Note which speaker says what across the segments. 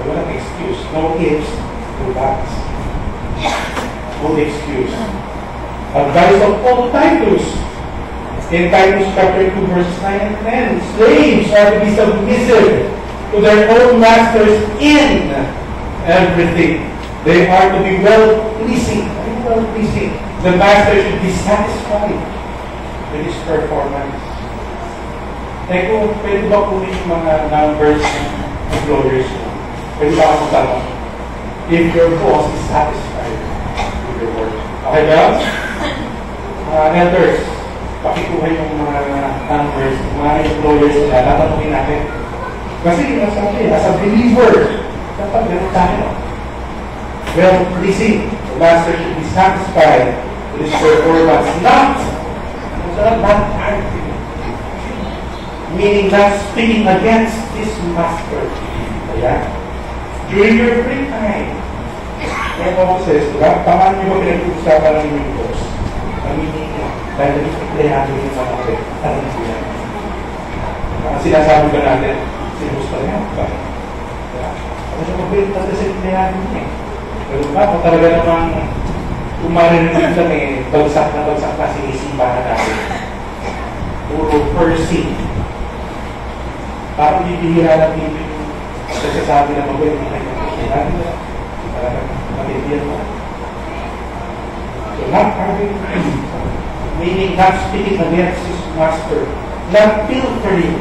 Speaker 1: walang excuse. No ifs, no buts. No excuse. Advice of Paul Titus. In Titus chapter 2, verses 9 and 10, slaves are to be submissive to their own masters in everything. They are to be well-pleasing. Well-pleasing. The master should be satisfied with his performance. Eh kung pwede ba kunin yung mga numbers ng employers mo? Pwede ba ako magtanong? If your boss is satisfied with your work. Okay ba? Elders, pakikuha yung mga numbers, yung mga employers nila, tatanungin natin. Kasi nasabi, as a believer, dapat meron tayo. Well-pleasing. The master should be satisfied with his performance, not acting. Meaning not speaking against his master. Ayan. During your free time, may bosses, diba? Tamaan niyo ba pinag-uusapan ng inyong boss? Aminin niyo. Dahil nag-explayan niyo yung mga kapit. Ano na siya? Sinasabi ba natin, sinus pa rin ba? Ano siya mabait na sa explayan niyo eh? Pero ba, kung talaga namang umarin naman lang eh, bagsak na sinisipahan natin. Puro Percy. Parang bibihira lang dito yung nagsasabi na mabait ng kanyang kailangan nila. Talagang mabibigyan mo. So not having, meaning not speaking against his master, not pilfering,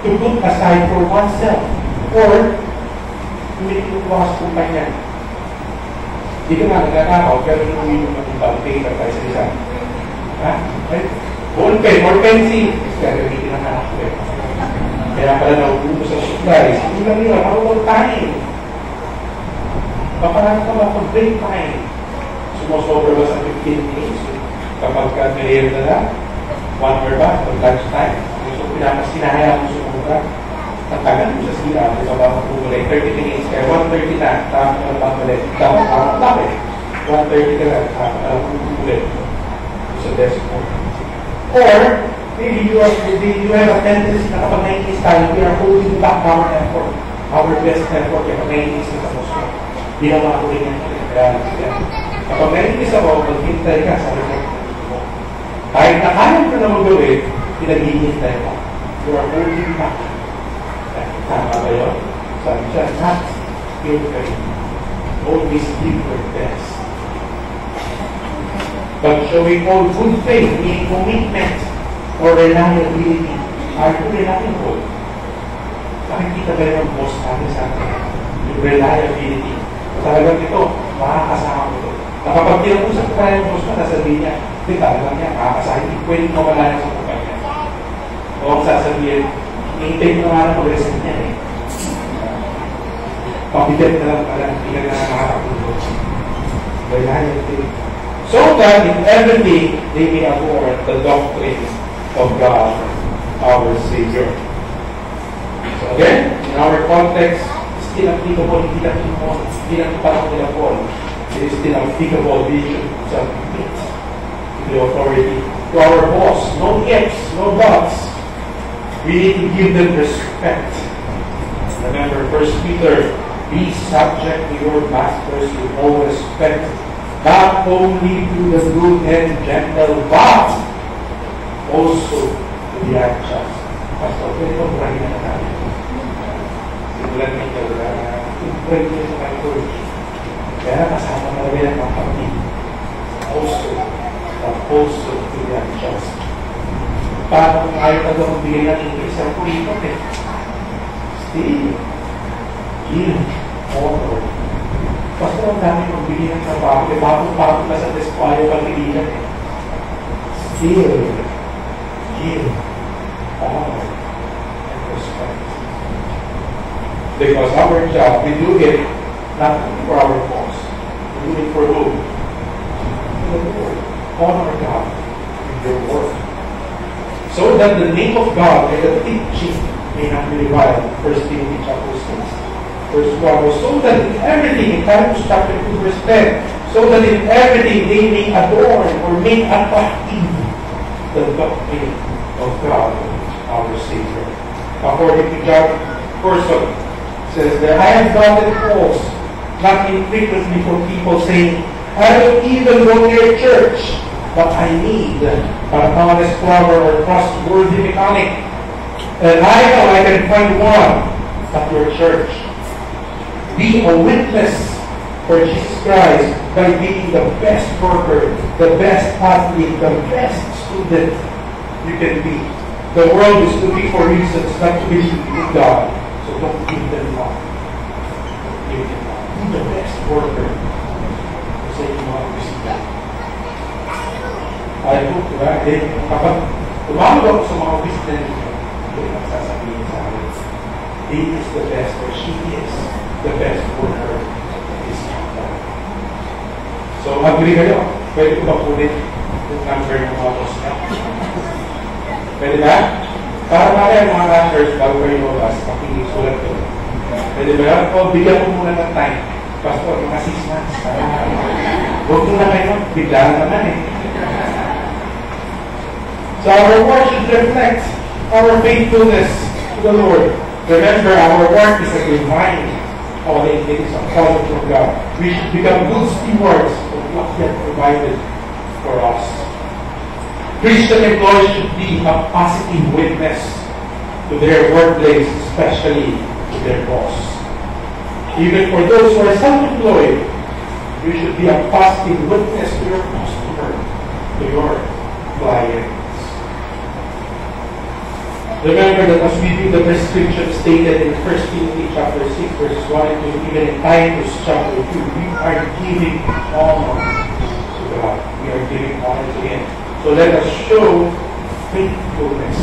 Speaker 1: to put aside for oneself, or umiiwas kung kanya. Hindi ka nga nagkakaw, pero inuwi mo ng ibang paper tayo sa isa. Ha? Ball pen, or pencil. Gagamitin ang anak ko eh. Kaya pala nauubos sa supplies. Hindi lang nila, all time. Paparang ka ba pag break time? Sumusobra ba sa 15 minutes? Kapag ka-mayor na lang? 1 hour ba? Pag lunch time? So, pinapasinahaya mo sumubra. Ang tagal mo sa sila, di ba ba magpumulay? 30 minutes kaya 1:30 na, tama na pangmulay. Dapat bakit? 1:30 ka lang, tama na magpumulay. Sa desk mo. Or, maybe you have a tendency na kapag naiinis tayo, we are holding back our effort. Our best effort, kapag naiinis na tapos mo. Ginawa ko rin yan. Kapag naiinis ako, maghintay ka sa report mo. Kahit na kaya ka na mag-gawin, pinaghihintay mo. You are holding back. Tama ba yun? Sabi siya, not filtering. Always give your best. But showing all good faith, meaning commitment or reliability, are you reliable? Nakikita ba yung boss natin sa atin? Yung reliability. Talagang ito, makakasama mo ito. Kapag kinakusap ka yung boss mo, nasabihin niya, hindi talagang niya, makakasama. Hindi pwedeng mawala niya sa kumpanya. O ang sasabihin, hintay mo nga na mag-resign niya eh. Pabigat na lang pala, hindi ka na nakakatulog. Reliability. So that in everything, they may adorn the doctrine of God, our Savior. So again, in our context, still applicable, hindi lang parang nila Paul. It is still applicable, we should submit to the authority. To our boss, no ifs, no buts. We need to give them respect. Remember, 1 Peter, be subject to your masters with all respect, not only to the good and gentle, but also to the unjust. Pastor, pwede ba burahin na natin? Simulan mo ito, pwede nyo sa mga church. Kaya kasama na rin ang kapatid. Also to the unjust. Paano kung ayaw na daw magbigay ng increase ang pulipot eh? Still, give honor. Basta ang dami magbigay ng trabaho, eh bago na sa desko ayaw pag-iilan eh. Still, give honor and respect. Because our job, we do it not for our boss. We do it for who? For the Lord. Honor God in your work. So that the name of God and the teaching may not be reviled. 1 Timothy chapter 6, verse 1. So that in everything, in Titus chapter 2, verse 10, so that in everything they may adorn or make attractive the doctrine of God, our Savior. According to John 1, says that I have gotten calls, not infrequently, for people saying, I don't even go to your church, but I need an honest plumber or trustworthy mechanic. And I know I can find one at your church. Be a witness for Jesus Christ by being the best worker, the best athlete, the best student you can be. The world is looking for reasons not to believe in God. So don't give them up. Give them up. Be the best worker. Kasi yung mga Kristo. I hope, kapag tumawag ako sa mga Christian, hindi magsasabihin sa akin, he is the best, or she is the best worker in this kingdom. So, agree kayo? Pwede ko ba kulit yung number ng mga boss na? Pwede ba? Para mga mga ushers, bago kayo mabas, pakisulat ko. Pwede ba? O, bigyan mo muna ng time. Pastor, mga 6 months. Huwag mo na kayo, biglaan naman eh. So our work should reflect our faithfulness to the Lord. Remember, our work is a divine calling. It is a calling from God. We should become good stewards of what He has provided for us. Christian employees should be a positive witness to their workplace, especially to their boss. Even for those who are self-employed, you should be a positive witness to your customer, to your client. Remember that as we do the prescription stated in 1 Timothy chapter 6, verses 1 and 2, even in Titus chapter 2, we are giving honor to God. We are giving honor to Him. So let us show faithfulness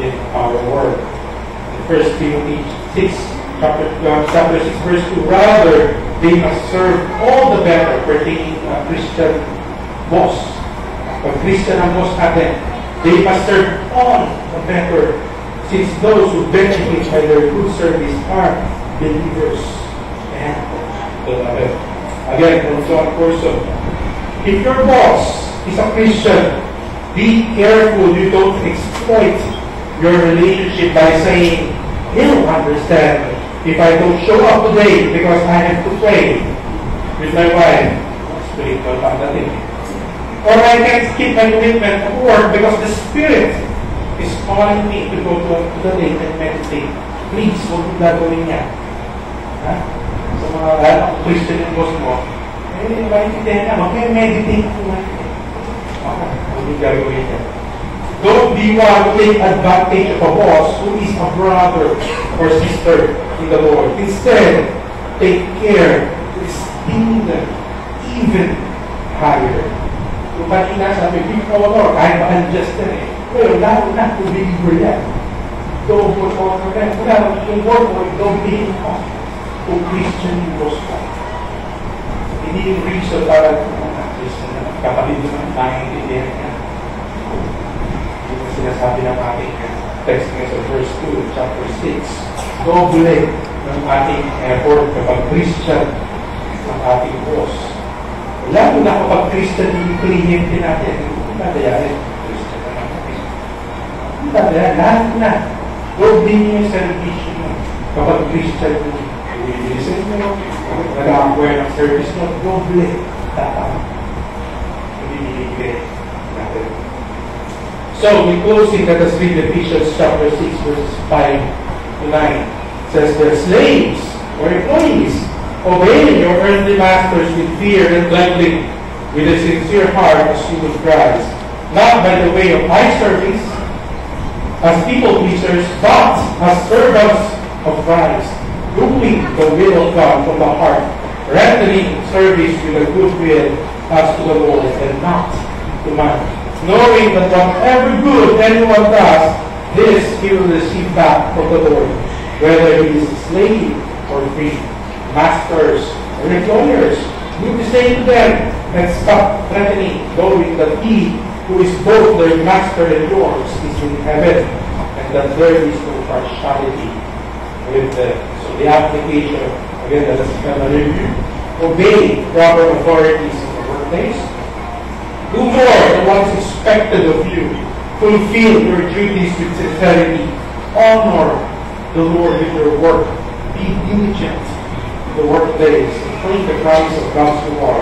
Speaker 1: in our work. In 1 Timothy 6, chapter 6, verse 2, rather, they must serve all the better pertaining to a Christian boss. Pag Christian ang boss natin, they must serve all the better, since those who benefit by their good service are believers and beloved. Again, from John Corso, if your boss is a Christian, be careful you don't exploit your relationship by saying, he'll understand if I don't show up today because I have to pray with my wife. Spiritual pagdating. Or I can't keep my commitment at work because the Spirit is calling me to go to the lake and meditate. Please, huwag mo gagawin niya. Ha? Sa mga Christian yung boss mo, maintindihan niya, mag-meditate ako nga. Huwag mo gagawin niya. Don't be one to take advantage of a boss who is a brother or sister in the Lord. Instead, take care to esteem them even higher. Kung kanina sabi, big honor, kahit ba unjust na eh. Pero lalo na kung believer yan. Don't put honor them. Wala, yung word mo, don't be in off. Kung Christian yung boss ka. Hindi yung reason para kung Christian na kapatid naman tayo hindi yan. Yung sinasabi ng ating text nga sa verse 2, chapter 6. Doble ng ating effort kapag Christian ang ating boss. Lalo na kapag Christian yung kliyente natin, hindi nadayarin. Christian na natin. Hindi nadayarin. Lahat na. Huwag din yung service mo. Kapag Christian yung listen mo, nag-acquire ng service mo, doble. Tatang. Hindi binibigay natin. So, in closing, let us read Ephesians chapter 6, verses 5 to 9. It says, the slaves or employees, obey your earthly masters with fear and trembling, with a sincere heart as you would Christ, not by the way of eye service, as people pleasers, but as servants of Christ, doing the will of God from the heart, rendering service with a good will as to the Lord and not to man, knowing that whatever good anyone does, this he will receive back from the Lord, whether he is a slave or free. Masters or employers, do the same to them and stop threatening, knowing that He who is both their master and yours is in heaven, and that there is no partiality with them. So the application, again, let us kind of review. Obey proper authorities in the workplace. Do more than what's expected of you. Fulfill your duties with sincerity. Honor the Lord in your work. Be days and cling to Christ of God's reward